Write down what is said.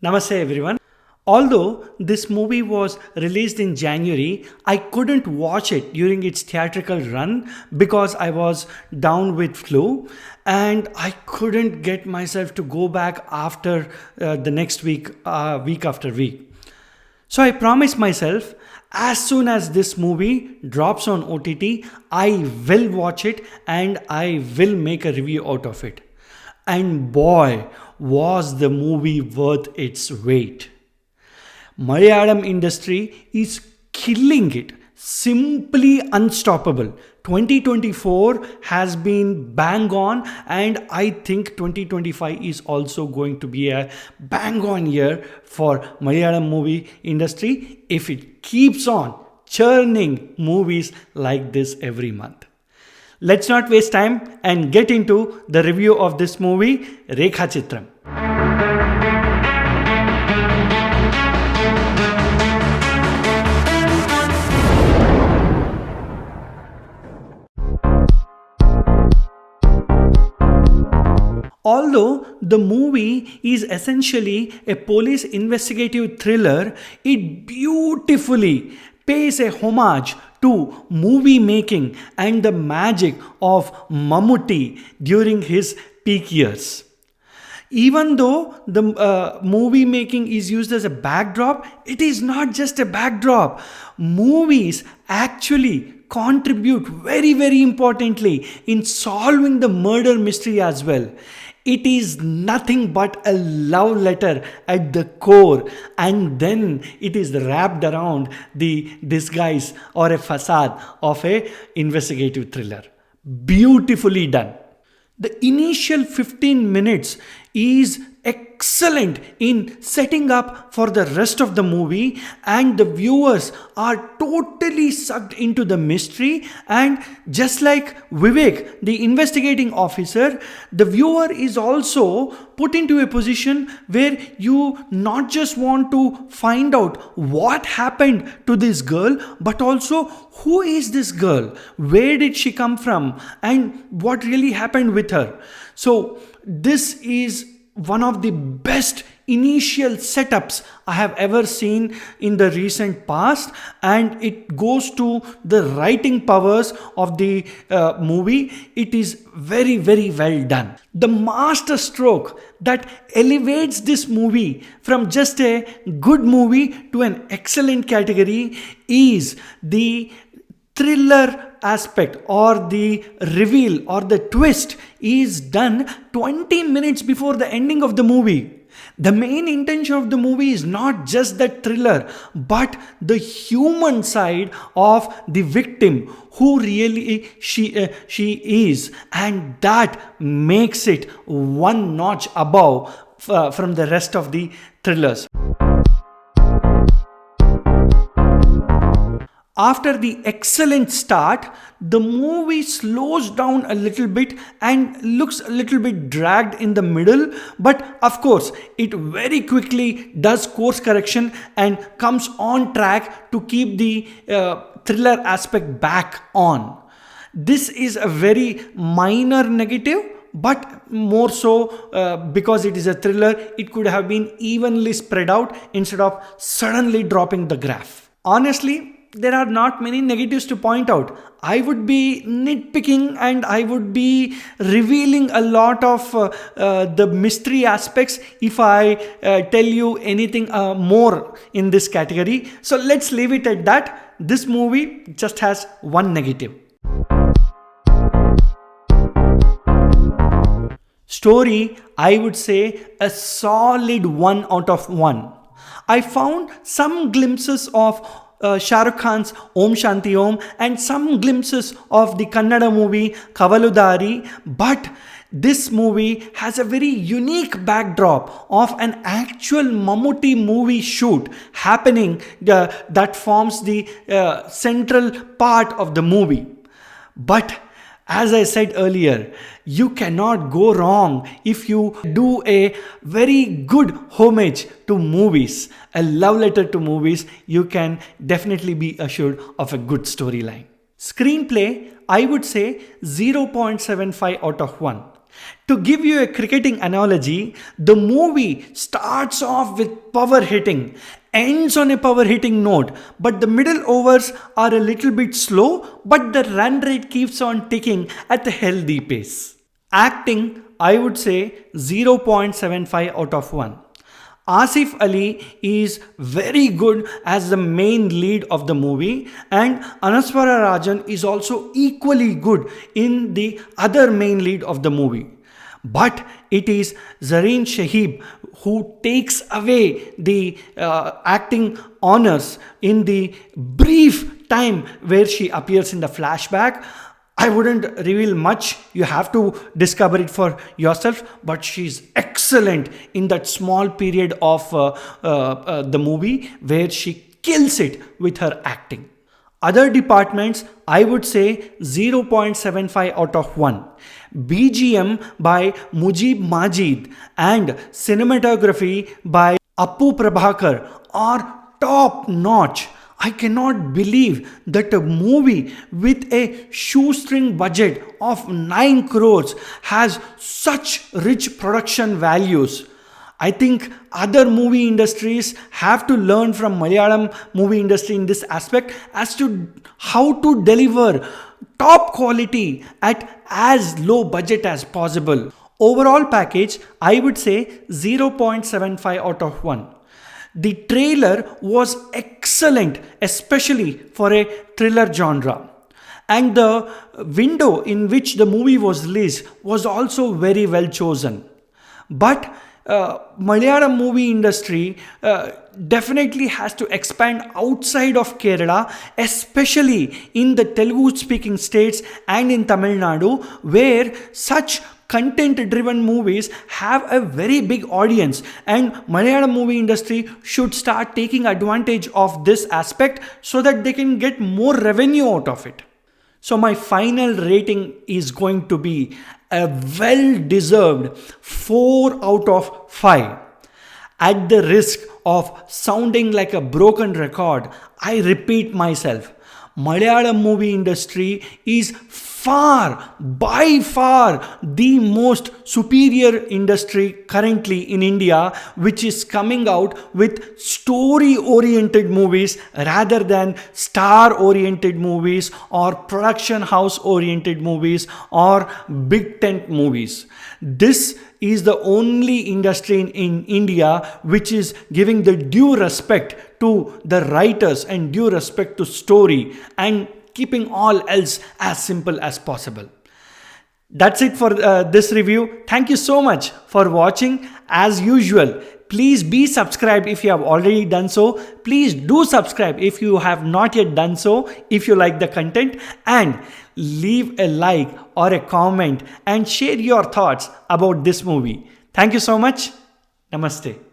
Namaste everyone. Although this movie was released in January, I couldn't watch it during its theatrical run because I was down with flu and I couldn't get myself to go back after the next week, week after week. So I promised myself as soon as this movie drops on OTT, I will watch it and I will make a review out of it. And boy, was the movie worth its weight. Malayalam industry is killing it, simply unstoppable. 2024 has been bang on, and I think 2025 is also going to be a bang on year for Malayalam movie industry if it keeps on churning movies like this every month. Let's not waste time and get into the review of this movie, Rekhachithram. Although the movie is essentially a police investigative thriller, it beautifully pays a homage to movie making and the magic of Mammootty during his peak years. Even though the movie making is used as a backdrop, it is not just a backdrop. Movies actually contribute very importantly in solving the murder mystery as well. It is nothing but a love letter at the core, and then it is wrapped around the disguise or a facade of a investigative thriller. Beautifully done. The initial 15 minutes is excellent in setting up for the rest of the movie, and the viewers are totally sucked into the mystery. And just like Vivek, the investigating officer, the viewer is also put into a position where you not just want to find out what happened to this girl, but also who is this girl, where did she come from, and what really happened with her. So this is one of the best initial setups I have ever seen in the recent past, and it goes to the writing powers of the movie. It is very well done. The master stroke that elevates this movie from just a good movie to an excellent category is the thriller aspect, or the reveal or the twist is done 20 minutes before the ending of the movie. The main intention of the movie is not just the thriller, but the human side of the victim, who really she is, and that makes it one notch above from the rest of the thrillers. After the excellent start, the movie slows down a little bit and looks a little bit dragged in the middle, but of course it very quickly does course correction and comes on track to keep the thriller aspect back on. This is a very minor negative, but more so because it is a thriller, it could have been evenly spread out instead of suddenly dropping the graph. Honestly, there are not many negatives to point out. I would be nitpicking and I would be revealing a lot of the mystery aspects if I tell you anything more in this category. So let's leave it at that. This movie just has one negative. Story, I would say a solid 1 out of 1. I found some glimpses of Shah Rukh Khan's Om Shanti Om and some glimpses of the Kannada movie Kavaludari, but this movie has a very unique backdrop of an actual Mammootty movie shoot happening that forms the central part of the movie. But as I said earlier, you cannot go wrong if you do a very good homage to movies, a love letter to movies. You can definitely be assured of a good storyline. Screenplay, I would say 0.75 out of 1. To give you a cricketing analogy, the movie starts off with power hitting, ends on a power hitting note, but the middle overs are a little bit slow, but the run rate keeps on ticking at a healthy pace. Acting, I would say 0.75 out of 1. Asif Ali is very good as the main lead of the movie, and Anaswara Rajan is also equally good in the other main lead of the movie. But it is Zareen Shahib who takes away the acting honors in the brief time where she appears in the flashback. I wouldn't reveal much, you have to discover it for yourself, but she's excellent in that small period of the movie where she kills it with her acting. Other departments, I would say 0.75 out of 1. BGM by Mujib Majid and cinematography by Appu Prabhakar are top notch. I cannot believe that a movie with a shoestring budget of 9 crores has such rich production values. I think other movie industries have to learn from Malayalam movie industry in this aspect as to how to deliver top quality at as low budget as possible. Overall package, I would say 0.75 out of 1. The trailer was excellent, especially for a thriller genre. And the window in which the movie was released was also very well chosen. But Malayalam movie industry definitely has to expand outside of Kerala, especially in the Telugu speaking states and in Tamil Nadu, where such content driven movies have a very big audience, and Malayalam movie industry should start taking advantage of this aspect so that they can get more revenue out of it. So my final rating is going to be a well-deserved 4 out of 5. At the risk of sounding like a broken record, I repeat myself. Malayalam movie industry is by far the most superior industry currently in India, which is coming out with story oriented movies rather than star oriented movies or production house oriented movies or big tent movies. This is the only industry in India which is giving the due respect to the writers and due respect to story and keeping all else as simple as possible. That's it for this review. Thank you so much for watching. As usual, please be subscribed if you have already done so. Please do subscribe if you have not yet done so, if you like the content, and leave a like or a comment and share your thoughts about this movie. Thank you so much. Namaste.